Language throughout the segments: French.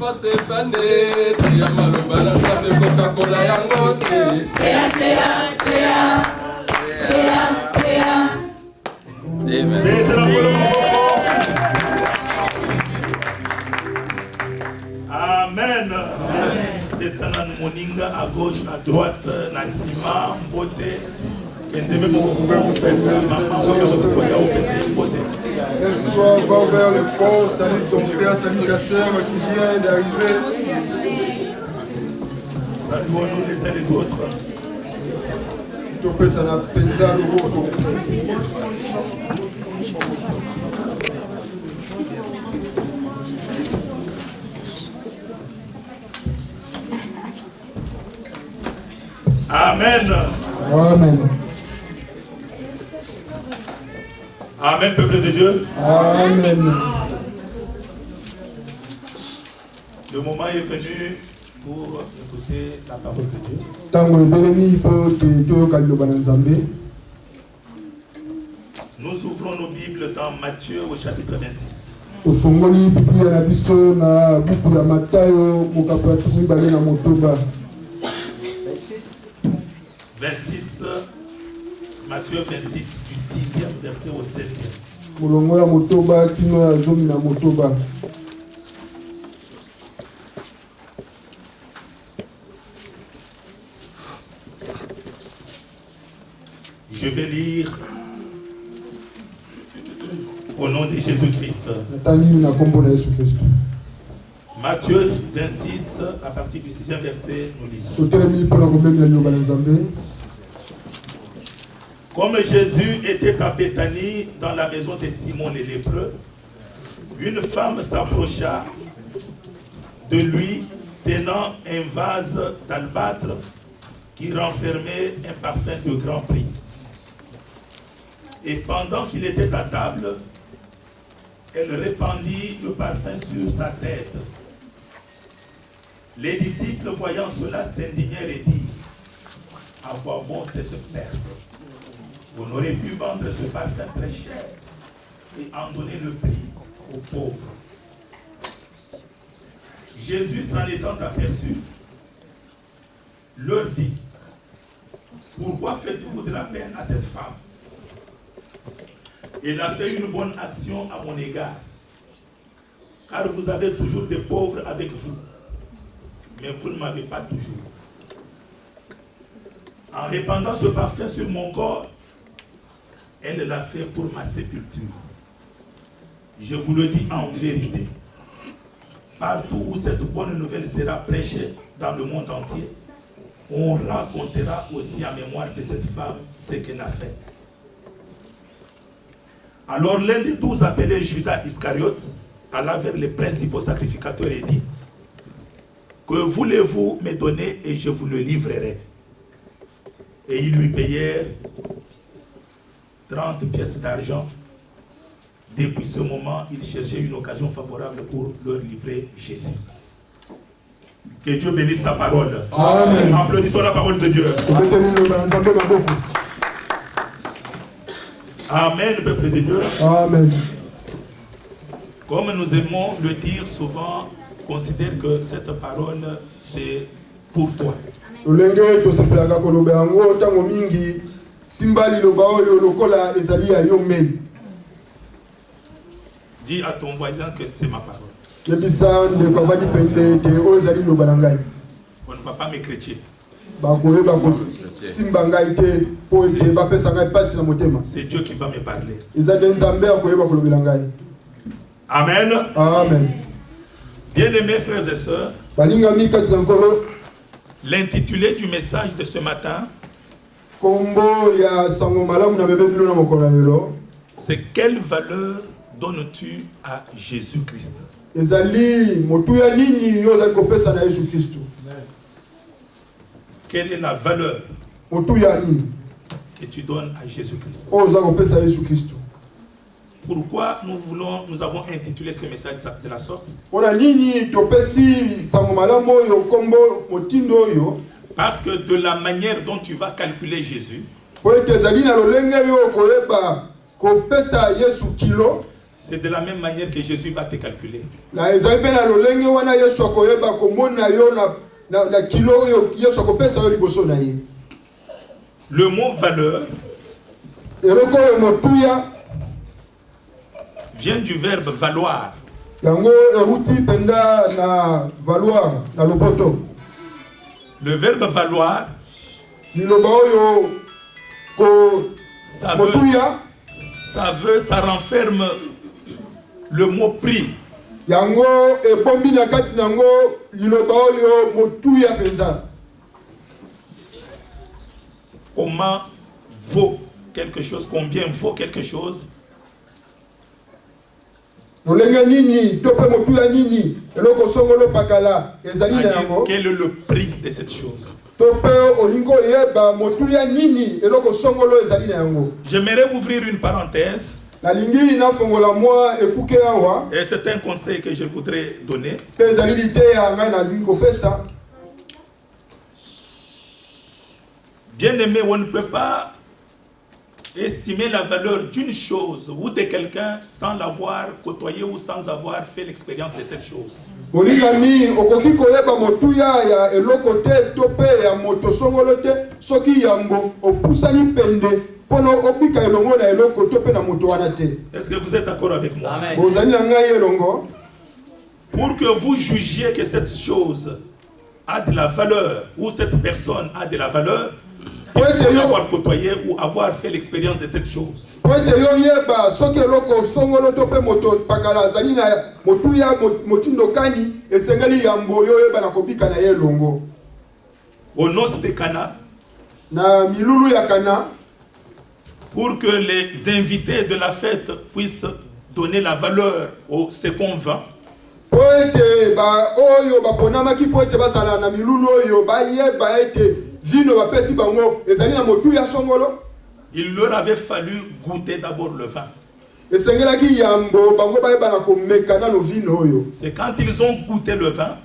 papa Stéphane, tia maloba na nzambe Coca-Cola yango te. Tea. Amen. Amen. Descendant Moninga à gauche, à droite, Nassima, Mbote. Lève-toi, va vers le fond, salue ton frère, salue ta sœur qui vient d'arriver. Saluons-nous les uns les autres. Amen. Amen. Amen, peuple de Dieu. Amen. Le moment est venu pour écouter la parole de Dieu. Nous ouvrons nos Bibles dans Matthieu au chapitre 26. 26, Matthieu 26, du 6e verset au 16e. Je vais lire au nom de Jésus-Christ. Matthieu 26, à partir du 6e verset, nous lisons. Comme Jésus était à Béthanie, dans la maison de Simon le lépreux, une femme s'approcha de lui, tenant un vase d'albâtre qui renfermait un parfum de grand prix. Et pendant qu'il était à table, elle répandit le parfum sur sa tête. Les disciples, voyant cela, s'indignèrent et dirent: à quoi bon cette perte? On aurait pu vendre ce parfum très cher et en donner le prix aux pauvres. Jésus, s'en étant aperçu, leur dit: pourquoi faites-vous de la peine à cette femme? Elle a fait une bonne action à mon égard, car vous avez toujours des pauvres avec vous, mais vous ne m'avez pas toujours. En répandant ce parfum sur mon corps, elle l'a fait pour ma sépulture. Je vous le dis en vérité, partout où cette bonne nouvelle sera prêchée dans le monde entier, on racontera aussi en mémoire de cette femme ce qu'elle a fait. Alors l'un des 12 appelés Judas Iscariote alla vers les principaux sacrificateurs et dit: que voulez-vous me donner et je vous le livrerai? Et ils lui payèrent 30 pièces d'argent. Depuis ce moment, il cherchait une occasion favorable pour leur livrer Jésus. Que Dieu bénisse sa parole. Amen. Applaudissons la parole de Dieu. Amen, peuple de Dieu. Amen. Comme nous aimons le dire souvent, considère que cette parole, c'est pour toi. Dis à ton voisin que c'est ma parole. On ne va pas m'écrétier. C'est Dieu qui va me parler. Amen. Amen. Bien-aimés frères et sœurs, l'intitulé du message de ce matin, c'est quelle valeur donnes-tu à Jésus-Christ? Quelle est la valeur que tu donnes à Jésus-Christ? Pourquoi nous avons intitulé ce message de la sorte? Parce que de la manière dont tu vas calculer Jésus, C'est de la même manière que Jésus va te calculer. Le mot valeur vient du verbe valoir. Le verbe valoir, ça renferme le mot prix. Comment vaut quelque chose, combien vaut quelque chose? Quel est le prix de cette chose? J'aimerais ouvrir une parenthèse. Et c'est un conseil que je voudrais donner. Bien aimé, on ne peut pas estimer la valeur d'une chose ou de quelqu'un sans l'avoir côtoyé ou sans avoir fait l'expérience de cette chose. Est-ce que vous êtes d'accord avec moi? Amen. Pour que vous jugiez que cette chose a de la valeur ou cette personne a de la valeur, il faut avoir côtoyé ou avoir fait l'expérience de cette chose. Au noces de Cana, pour que les invités de la fête puissent donner la valeur au second vin, il leur avait fallu goûter d'abord le vin. C'est quand ils ont goûté le vin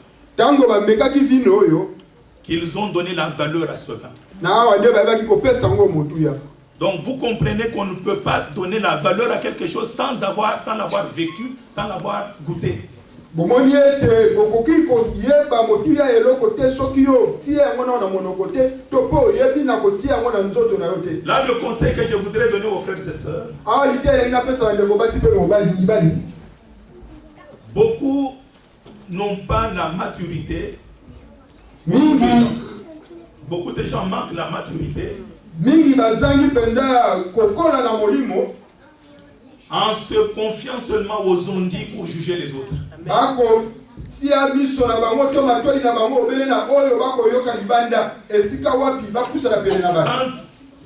qu'ils ont donné la valeur à ce vin. Donc vous comprenez qu'on ne peut pas donner la valeur à quelque chose sans l'avoir vécu, sans l'avoir goûté. Là, le conseil que je voudrais donner aux frères et sœurs, beaucoup n'ont pas la maturité. Beaucoup de gens manquent la maturité en se confiant seulement aux ondits pour juger les autres.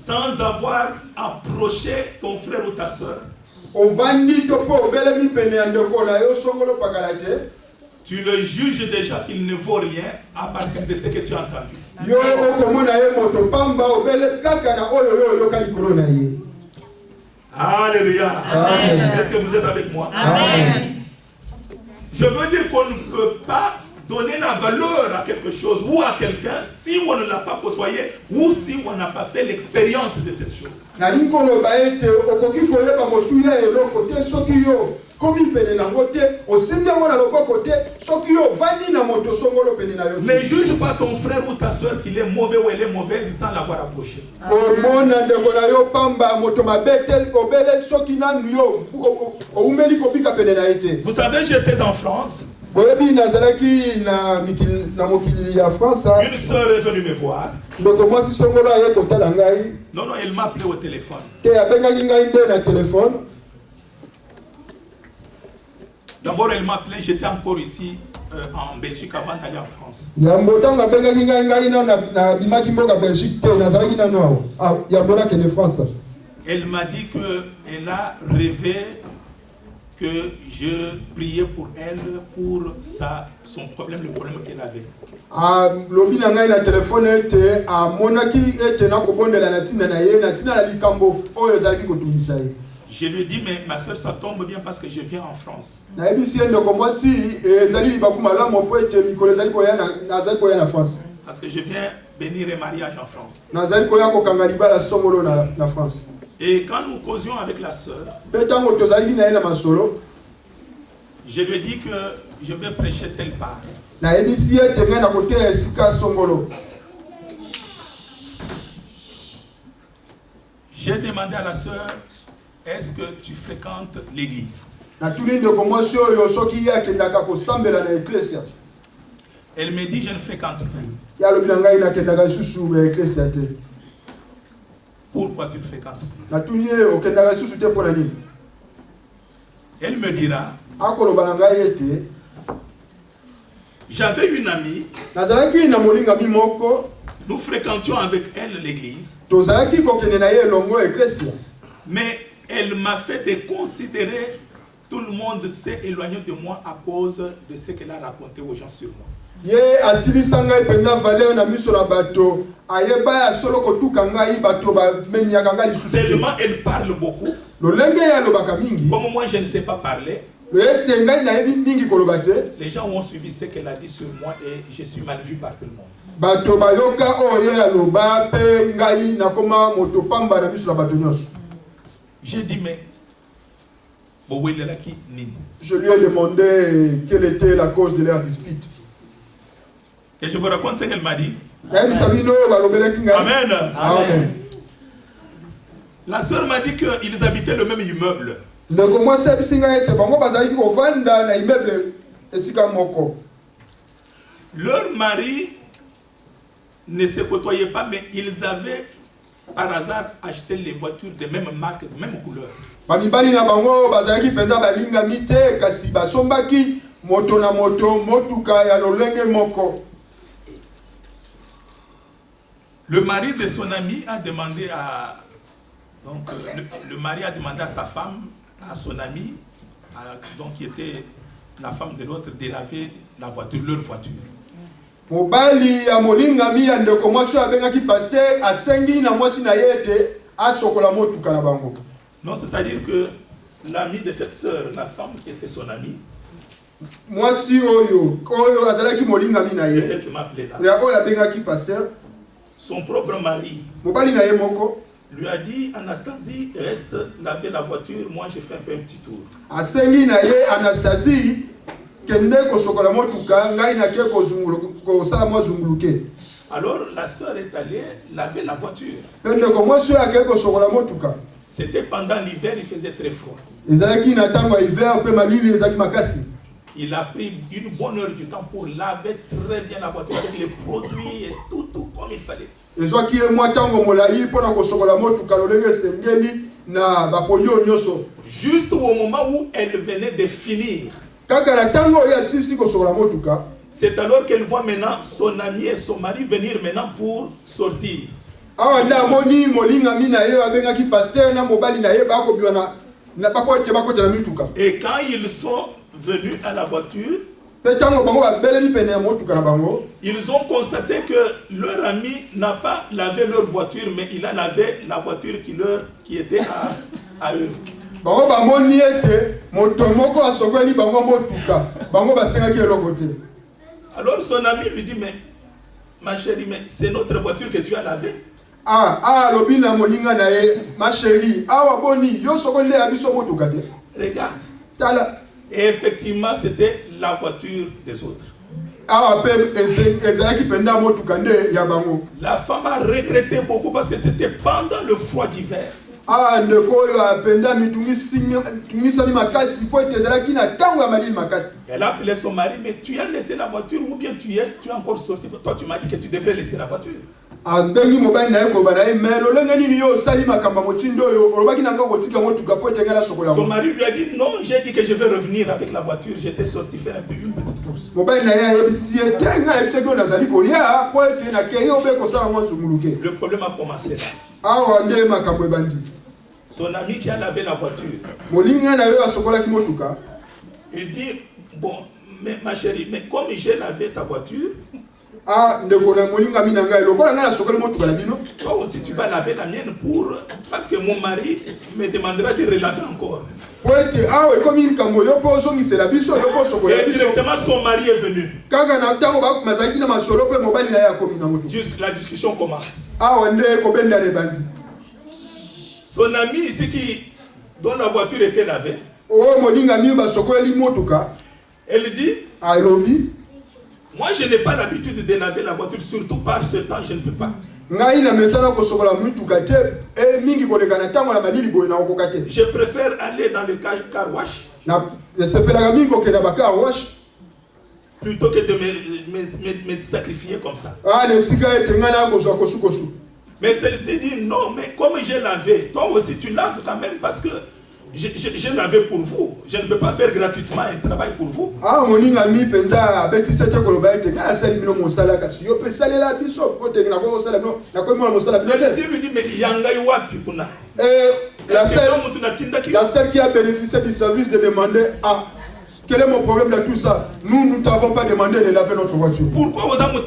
Sans avoir approché ton frère ou ta soeur, tu le juges déjà qu'il ne vaut rien à partir de ce que tu as entendu. Alléluia. Est-ce que vous êtes avec moi? Amen. Je veux dire qu'on ne peut pas donner la valeur à quelque chose ou à quelqu'un si on ne l'a pas côtoyé ou si on n'a pas fait l'expérience de cette chose. Ne juge pas ton frère ou ta soeur qu'il est mauvais ou elle est mauvaise sans l'avoir approché. Vous savez, j'étais en France. Une soeur est venue me voir. Non, elle m'a appelé au téléphone. D'abord, elle m'a appelé, j'étais encore ici en Belgique avant d'aller en France. Elle m'a dit qu'elle a rêvé que je priais pour elle, pour son problème, le problème qu'elle avait. Je lui ai dit, mais ma soeur, ça tombe bien parce que je viens en France. Parce que je viens bénir un mariage en France. Et quand nous causions avec la sœur, Petango tozali na ena masolo. je lui ai dit que je vais prêcher telle part. Na ebisi ete ngai na kote esika songolo. J'ai demandé à la sœur, est-ce que tu fréquentes l'église? Na tuni ndeko mwasi oyo soki ye akendaka kosambela na eklesia. Elle me dit, je ne fréquente plus. Ya lobi na ngai nakendaka lisusu ba eklesia te. Pourquoi tu ne fréquentes plus? Na tuni ye okendaka lisusu te mpona nini? Elle me dira, Akoloba na ngai ete j'avais une amie, nazalaki na molingami moko nous fréquentions avec elle l'église, tozalaki kokende na ye elongo eklesia. mais elle m'a fait déconsidérer. Tout le monde s'est éloigné de moi à cause de ce qu'elle a raconté aux gens sur moi. Ye asilisa ngai penda valeur na miso na bato ayeba ya solo kotuka ngai bato bamenyaka ngai lisusu te. Tellement elle parle beaucoup. Lolenge ya lobaka mingi. Comme moi je ne sais pas parler, Ete ngai nayebi mingi koloba te. les gens ont suivi ce qu'elle a dit sur moi et je suis mal vu par tout le monde. Bato bayoka oyo ya loba pe ngai nakoma moto pamba na miso na bato nyonso. J'ai dit mais je lui ai demandé quelle était la cause de leur dispute. Et je vous raconte ce qu'elle m'a dit. Amen. Amen. La sœur m'a dit qu'ils habitaient le même immeuble. Leur mari ne se côtoyait pas, mais ils avaient par hasard acheté les voitures de même marque, de même couleur. Le mari de son ami a demandé à... Donc, le mari a demandé à sa femme, à son ami, donc qui était la femme de l'autre, de laver la voiture, leur voiture. Mobali ya molingami ya ndeko mwasi abengaki pasteur asengi na mwasi na yete asokola motuka na bango. Non, c'est-à-dire que l'ami de cette sœur, la femme qui était son amie, mwasi oyo azalaki molingami na ye. C'est celle qui m'a appelé là. Ya oyo abengaki pasteur. Son propre mari mobali na ye moko lui a dit, Anastasie, reste laver la voiture, moi je fais un peu un petit tour. Asengi na ye Anastasie kende kosokola motuka ngai na ke ko sala mo zunguluke. Alors la sœur est allée laver la voiture. Pende ko mwasi ake kosokola motuka. C'était pendant l'hiver, il faisait très froid. Ezalaki na tango hiver pe malili ezaki makasi. Il a pris une bonne heure du temps pour laver très bien la voiture avec les produits et tout comme il fallait. Ezwaki ye mwa tango molai pona kosokola motuka lolenge sengeli na bapolio nyoso. Juste au moment où elle venait de finir. C'est alors qu'elle voit maintenant son ami et son mari venir maintenant pour sortir. Et quand ils sont venus à la voiture, ils ont constaté que leur ami n'a pas lavé leur voiture, mais il a lavé la voiture qui était à eux. Alors son ami lui dit, mais ma chérie, mais c'est notre voiture que tu as lavée. Regarde. Et effectivement, c'était la voiture des autres. La femme a regretté beaucoup parce que c'était pendant le froid d'hiver. Elle a appelé son mari, mais tu as laissé la voiture ou bien tu es encore sorti. Toi, tu m'as dit que tu devrais laisser la voiture. Son mari lui a dit, non, j'ai dit que je vais revenir avec la voiture. J'étais sorti faire un peu une petite course. Le problème a commencé là. Son ami qui a lavé la voiture, il dit, bon, mais ma chérie, mais comme j'ai lavé ta voiture, toi aussi tu vas laver la mienne parce que mon mari me demandera de relaver encore. Et directement son mari est venu. La discussion commence. Son ami ici dont la voiture était lavée. Elle dit, moi je n'ai pas l'habitude de laver la voiture, surtout par ce temps, je ne peux pas. Je préfère aller dans le car wash plutôt que de me sacrifier comme ça. Mais celle-ci dit non, mais comme j'ai lavé, toi aussi tu laves quand même parce que j'ai lavé pour vous. Je ne peux pas faire gratuitement un travail pour vous. Celle-ci lui dit, mais yangai wapi kuna. La seule qui a bénéficié du service de demander quel est mon problème de tout ça? Nous ne t'avons pas demandé de laver notre voiture. Pourquoi vous avez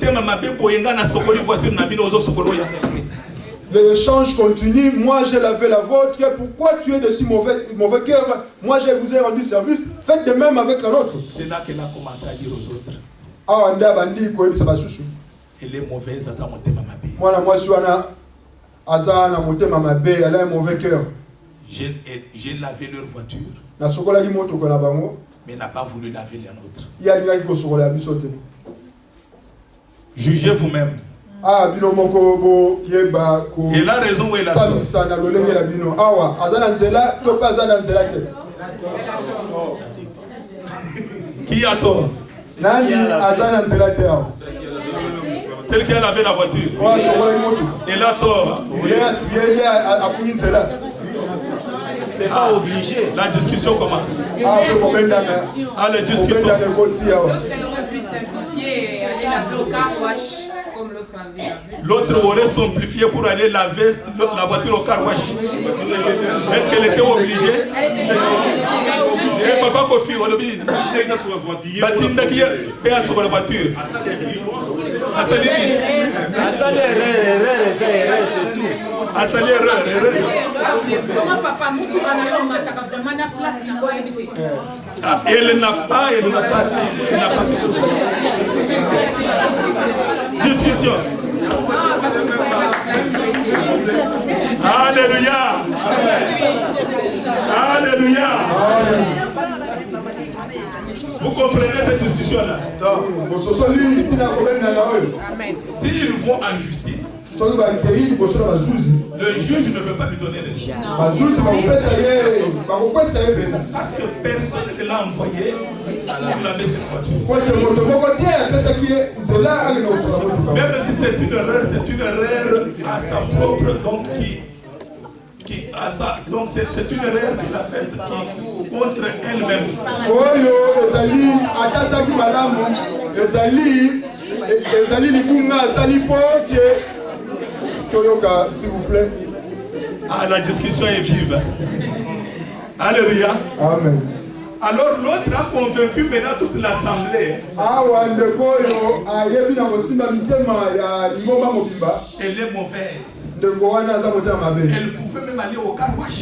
voiture? L'échange continue. Moi j'ai lavé la vôtre. Pourquoi tu es de si mauvais cœur? Moi je vous ai rendu service. Faites de même avec la nôtre. C'est là qu'elle a commencé à dire aux autres. Elle est mauvaise, Moi je suis elle a un mauvais cœur. J'ai lavé leur voiture, mais n'a pas voulu laver la nôtre. Jugez vous-même. Il a raison ou il a tort? Qui a tort? Celle qui a lavé la voiture. Elle a tort. C'est pas obligé. La discussion commence. Allez, discutons. L'autre aurait simplifié pour aller laver la voiture au car wash. Est-ce qu'elle était obligée? Papa Kofi, on le dit. Batinda qui est sur la voiture. Asali c'est tout. Asali erreur. Elle n'a pas. Discussion. Alléluia. Alléluia. Vous comprenez cette discussion-là? S'ils vont en justice, le juge ne peut pas lui donner les choses. Parce que personne ne l'a envoyé à laver cette voiture. Même si c'est une erreur à sa propre, donc c'est une erreur qu'il a faite contre elle-même. S'il vous plaît. Ah, la discussion est vive. Alléluia. Amen. Alors l'autre a convaincu maintenant toute l'assemblée. Elle est mauvaise. Elle pouvait même aller au car wash.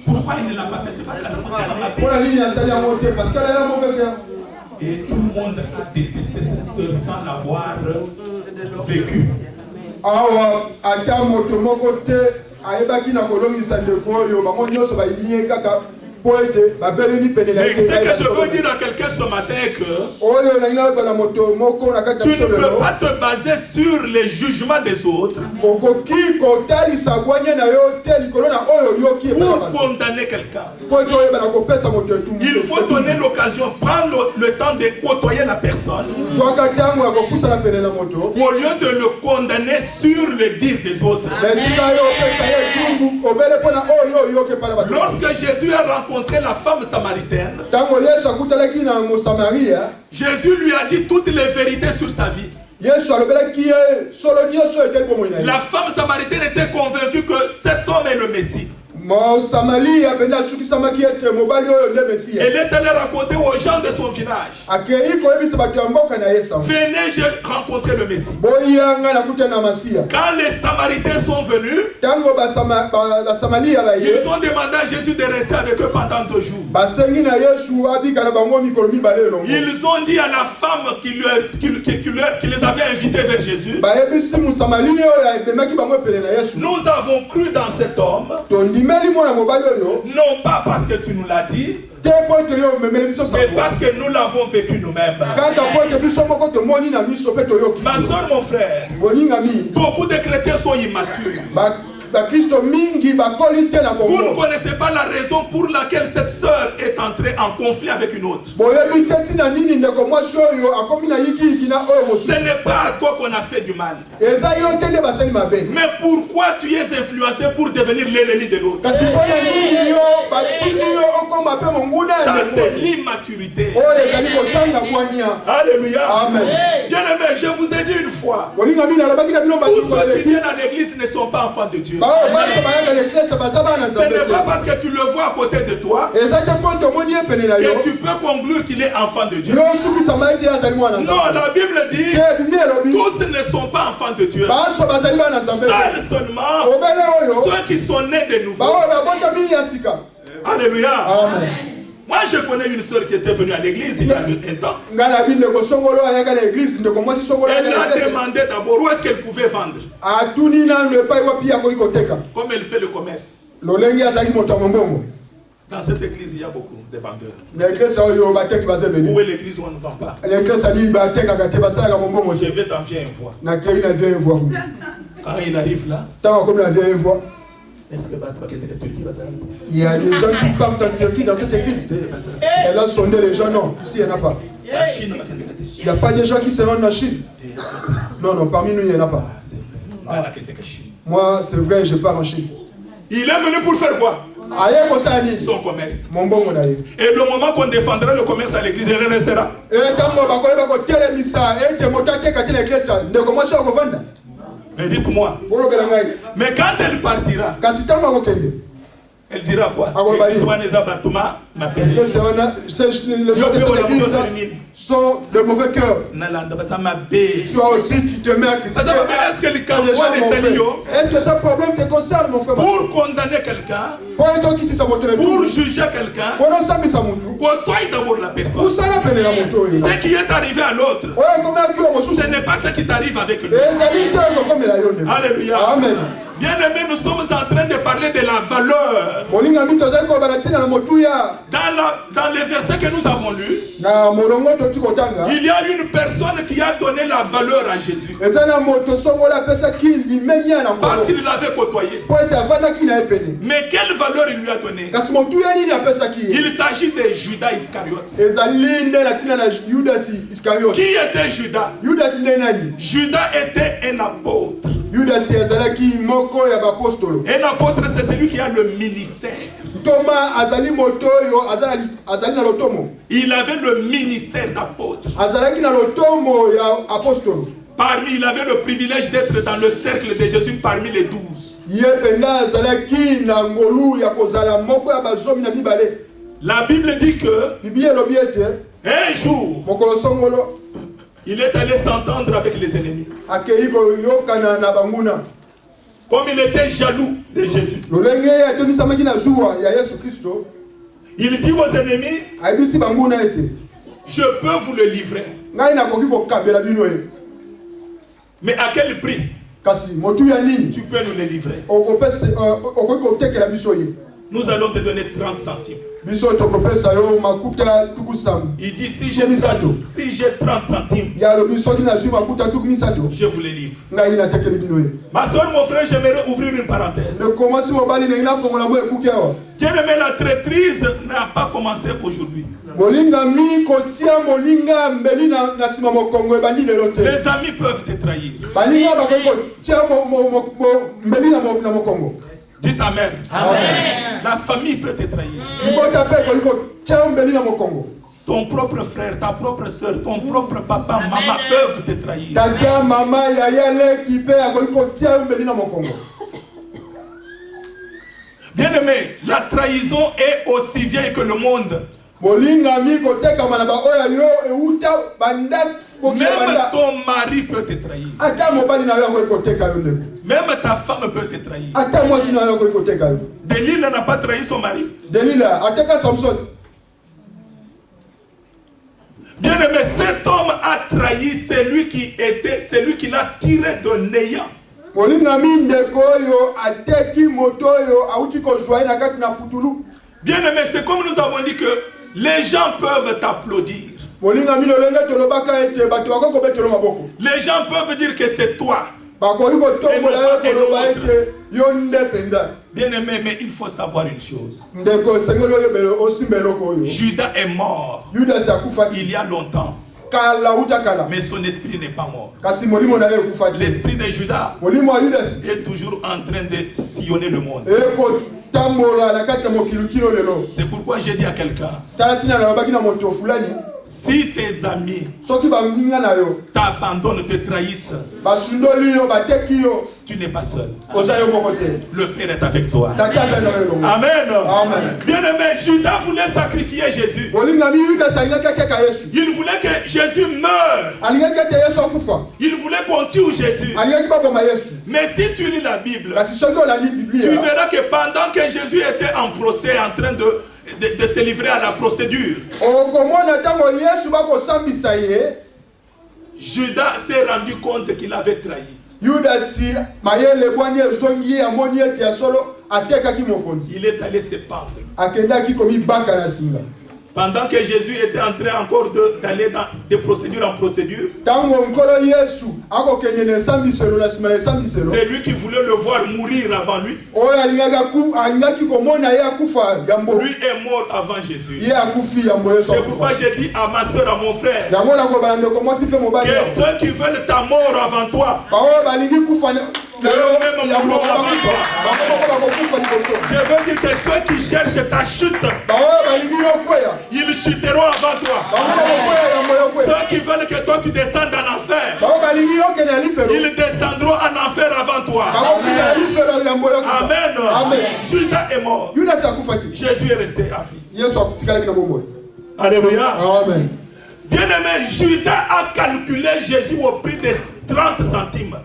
Pourquoi il ne l'a pas fait? C'est parce qu'elle a et tout le monde a détesté cette sœur sans l'avoir vécu. Mais ce que je veux dire à quelqu'un ce matin est que tu ne peux pas te baser sur les jugements des autres pour condamner quelqu'un. Il faut donner l'occasion, prendre le temps de côtoyer la personne au lieu de le condamner sur le dire des autres. Lorsque Jésus a rencontré la femme samaritaine, Jésus lui a dit toutes les vérités sur sa vie. La femme samaritaine était convaincue que cet homme est le Messie. Elle est allée raconter aux gens de son village. Venez, j'ai rencontré le Messie. Quand les Samaritains sont venus, ils ont demandé à Jésus de rester avec eux pendant 2 jours. Ils ont dit à la femme qui les avait invités vers Jésus, nous avons cru dans cet homme, non pas parce que tu nous l'as dit, mais parce que nous l'avons vécu nous-mêmes. Ma soeur, mon frère, beaucoup de chrétiens sont immatures. Vous ne connaissez pas la raison pour laquelle cette sœur est entrée en conflit avec une autre. Ce n'est pas à toi qu'on a fait du mal. Mais pourquoi tu es influencé pour devenir l'ennemi de l'autre? Ça, c'est l'immaturité. Alléluia. Amen. Bien aimé, je vous ai dit une fois, tous ceux qui viennent à l'église ne sont pas enfants de Dieu. Ce n'est pas parce que tu le vois à côté de toi que tu peux conclure qu'il est enfant de Dieu. Non, la Bible dit tous ne sont pas enfants de Dieu. Seuls seulement ceux qui sont nés de nouveau. Alléluia. Amen. Moi, je connais une sœur qui était venue à l'église il y a un temps. Elle a demandé d'abord où est-ce qu'elle pouvait vendre. Comme elle fait le commerce. Dans cette église, il y a beaucoup de vendeurs. Où est l'église où on ne vend pas? Je vais t'envier une fois. Quand il arrive là, est-ce que il y a des gens qui partent en Turquie dans cette église? Elle a sondé les gens, non. Ici, il n'y en a pas. Il n'y a pas de gens qui se rendent en Chine. Non, non, parmi nous, il n'y en a pas. Moi, c'est vrai, je pars en Chine. Il est venu pour faire quoi? Son commerce. Et le moment qu'on défendra le commerce à l'église, elle restera. Mais dites-moi, mais quand elle partira, elle dira quoi? Les gens sont de mauvais cœur. Toi aussi tu te mets à critiquer. Est-ce que ce problème te concerne, mon frère? Pour condamner quelqu'un, pour juger quelqu'un, côtoie d'abord la personne. Ce qui est arrivé à l'autre, ce n'est pas ce qui t'arrive avec lui. Alléluia. Amen. Bien aimé, nous sommes en train de parler de la valeur. Dans les versets que nous avons lus, il y a une personne qui a donné la valeur à Jésus. Parce qu'il l'avait côtoyé. Mais quelle valeur il lui a donné? Il s'agit de Judas Iscariote. Qui était Judas? Judas était un apôtre. Un apôtre, c'est celui qui a le ministère. Il avait le ministère d'apôtre. Parmi, il avait le privilège d'être dans le cercle de Jésus parmi les 12. La Bible dit que un jour, il est allé s'entendre avec les ennemis. Comme il était jaloux de Jésus, il dit aux ennemis, je peux vous le livrer. Mais à quel prix? Tu peux nous le livrer. Nous allons te donner 30 centimes. Il dit si j'ai 30 centimes, je vous les livre. Ma soeur, mon frère, j'aimerais ouvrir une parenthèse. Bien aimé, la traîtrise n'a pas commencé aujourd'hui. Les amis peuvent te trahir. Dites Amen. Amen. La famille peut te trahir. Ton propre frère, ta propre soeur, ton propre papa, maman peuvent te trahir. Bien-aimé, la trahison est aussi vieille que le monde. molingami kotekama na baoyo yo euta banda Même ton mari peut te trahir. ata mobali na yo akoki koteka yo ndeko, Même ta femme peut te trahir. ata mwasi na yo akoki koteka yo. Delilah n'a pas trahi son mari. Delila ateka Samson. Bien-aimé, cet homme a trahi celui qui l'a tiré de néant. molingami ndeko oyo ateki moto oyo auti kozwa ye na kati na putulu. Bien-aimé, c'est comme nous avons dit que les gens peuvent t'applaudir. molingami lolenge tolobaka ete bato bakoki kobetela maboko, Les gens peuvent dire que c'est toi. bakoki kotombola yo koloba ete yo nde penza. Bien-aimé, mais il faut savoir une chose. ndeko sengeli oyebele osimba eloko oyo. Judas est mort Yudasi akufaki il y a longtemps, kala uta kala, mais son esprit n'est pas mort. kasi molimo na ye ekufaki. L'esprit de Judas molimo wa Yudasi est toujours en train de sillonner le monde. ekotambola na kati ya mokilikilo lelo. C'est pourquoi j'ai dit à quelqu'un, tala ntina nalobaki na moto fulani, si tes amis soki baninga na yo t'abandonnent, te trahissent, basundoli yo bateki yo, tu n'es pas seul. oza yo moko te, Le Père est avec toi. tata aza na yo elongo. Amen. Amen. Bien-aimé, Judas voulait sacrifier Jésus. molingami Yudasi alingaki ateka Yesu, Il voulait que Jésus meure. alingaki ete Yesu akufa, Il voulait qu'on tue Jésus. alingaki baboma Yesu. Mais si tu lis la Bible, kasi soki olandi tu biblia verras que pendant que Jésus était en procès, en train de se livrer à la procédure, okomona ntango Yesu bakosambisa ye, Judas s'est rendu compte qu'il avait trahi. Yudasi mayele bwani ezongi ye amoni ete ya solo atekaki mokonzi, Il est allé se pendre. akendaki komibaka na singa. Pendant que Jésus était en train encore d'aller de procédure en procédure, Tango nkolo Yesu akokende na esambiselo na nsima na esambiselo, c'est lui qui voulait le voir mourir avant lui. oyo alingaki komona ye akufa yambo, Lui est mort avant Jésus. ye akufi yambo Yesu C'est pourquoi akufa. j'ai dit à ma soeur, à mon frère, yango nakobala ndeko mwasi mpe mobali que yao, ceux qui veulent ta mort avant toi, baoyo balingi kufa na yo Eux-mêmes yango mourront avant bakufa, toi. bango moko bakokufa liboso, je veux dire que ceux qui cherchent ta chute, baoyo balingi yo kweya, ils chuteront avant toi. bango bakokweya yambo yo kweya, Ceux qui veulent que toi tu descendes en enfer, baoyo balingi yo kende na lifelo, ils descendront en enfer avant toi. bakokita na lifelo yambo yo kufa. Amen. Amen. Judas est mort. Yudasi akufaki, Jésus est resté en vie. Yesu atikalaki na bomoi. Alléluia. Amen. Bien-aimé, Judas a calculé Jésus au prix de 30 centimes.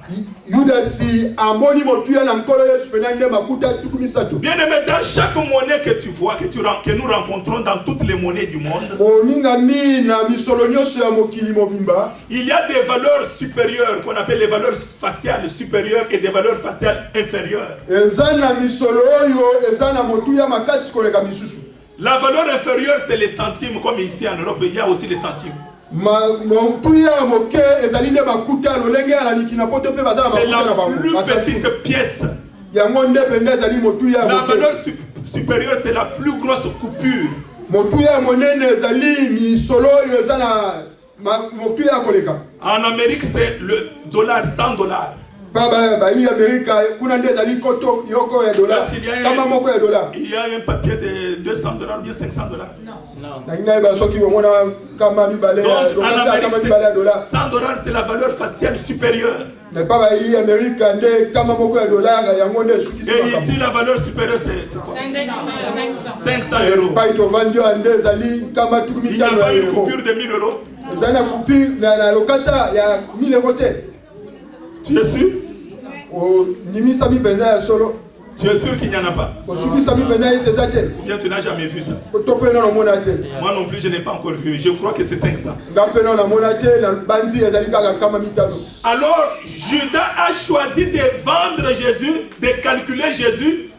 Yudasi amoni motuya na nkolo Yesu pena nde makuta tuku misato. Bien-aimé, dans chaque monnaie que tu vois, que nous rencontrons dans toutes les monnaies du monde, Moninga mi na misolo nyonso ya mokili mobimba, il y a des valeurs supérieures qu'on appelle les valeurs faciales supérieures et des valeurs faciales inférieures. eza na misolo oyo eza na motuya makasi koleka misusu. La valeur inférieure, c'est les centimes, comme ici en Europe, il y a aussi les centimes. Motuya moke ezali nde makuta lolenge ya na mikina poto pe bazala C'est makuta na la bango. plus Basati. petite pièce. Yango nde pende ezali motuya La moke. valeur supérieure, c'est la plus grosse coupure. Motuya monene ezali misolo oyo eza na motuya koleka. En Amérique, c'est le dollar, 100 dollars. Baba yi Amerika kuna nde ezali koto yoko ya dollar. Parce qu'il y a Kama moko ya dollar. Il y a un papier de 200 dollars, bien 500 dollars. Na ina ba soki bomona kama mibale ya Donc, en dollar kama mibale ya Amérique, dollar. 100 dollars, c'est la valeur faciale supérieure. Mais pas yi Amerika nde kama moko ya dollar yango nde suki Et ici, la valeur supérieure, c'est quoi? 500 euros. Pas to vandio ande ezali kama tuku Il n'y a mitano pas ya une euro. coupure de 1000 euros. Ezali na coupure na lokasa ya 1000 euros te. Tu es sûr? O nimisa mi penza ya solo. Tu es sûr qu'il n'y en a pas? O suki sa mi penza ite za te. Ou bien tu n'as jamais vu ça? To pe na mona te. Moi non plus, je n'ai pas encore vu. Je crois que c'est 500. Ngape na mona te na banzi ezali kaka kama mitano. Alors, Judas a choisi de vendre Jésus, de calculer Jésus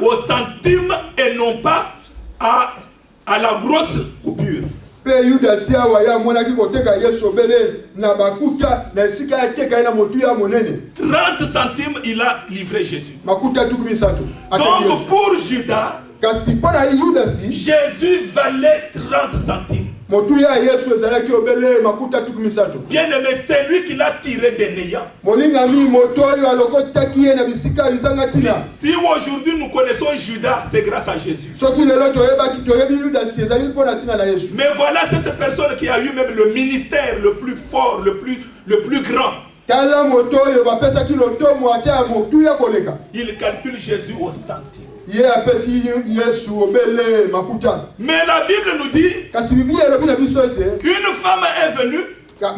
au centime et non pas à la grosse coupure. Pe Yudasi awa ya monaki koteka Yesu obele na bakuta na esika ya teka na motu ya monene. 30 centimes, il a livré Jésus. Makuta tuku misato. Donc, pour Judas, kasi pana Yudasi Jésus valait 30 centimes. motu ya Yesu ezalaki obele makuta tuku misato. Bien-aimé, c'est lui qui l'a tiré des néants. Molinga mi moto yo alokotaki ye na bisika bizanga tina. Si aujourd'hui nous connaissons Judas, c'est grâce à Jésus. Soki lelo toyebaki toyebi Yudasi ezali mpona tina na Yesu. Mais voilà cette personne qui a eu même le ministère le plus fort, le plus grand. Tala moto yo bapesaki lotomo ate ya motu ya koleka. Il calcule Jésus au centime. ye apesi Yesu obele makuta. Mais la Bible nous dit Kasi Biblia elobi na biso ete qu'une femme est venue.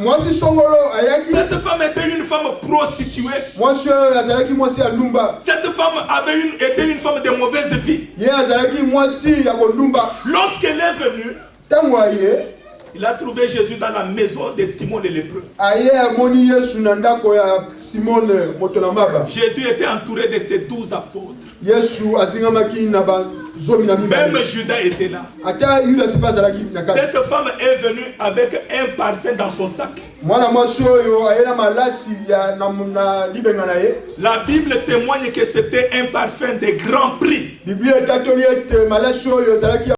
mwasi songolo ayaki. Cette femme était une femme prostituée. Mwasi azalaki mwasi ya ndumba. Cette femme était une femme de mauvaise vie. Ye azalaki mwasi ya kondumba. Lorsqu'elle est venue, Tango aye, il a trouvé Jésus dans la maison de Simon le lépreux. aye amoni Yesu na ndako ya Simon moto na maba. Jésus était entouré de ses 12 apôtres. Yesu azingamaki na ba zomi na mibale. Même Judas était là. Ata Yuda sipa azalaki na kati. Cette femme est venue avec un parfum dans son sac. Mwana mwasi oyo aye na malasi ya na libenga na ye. La Bible témoigne que c'était un parfum de grand prix. Biblia etatoli ete malasi oyo ezalaki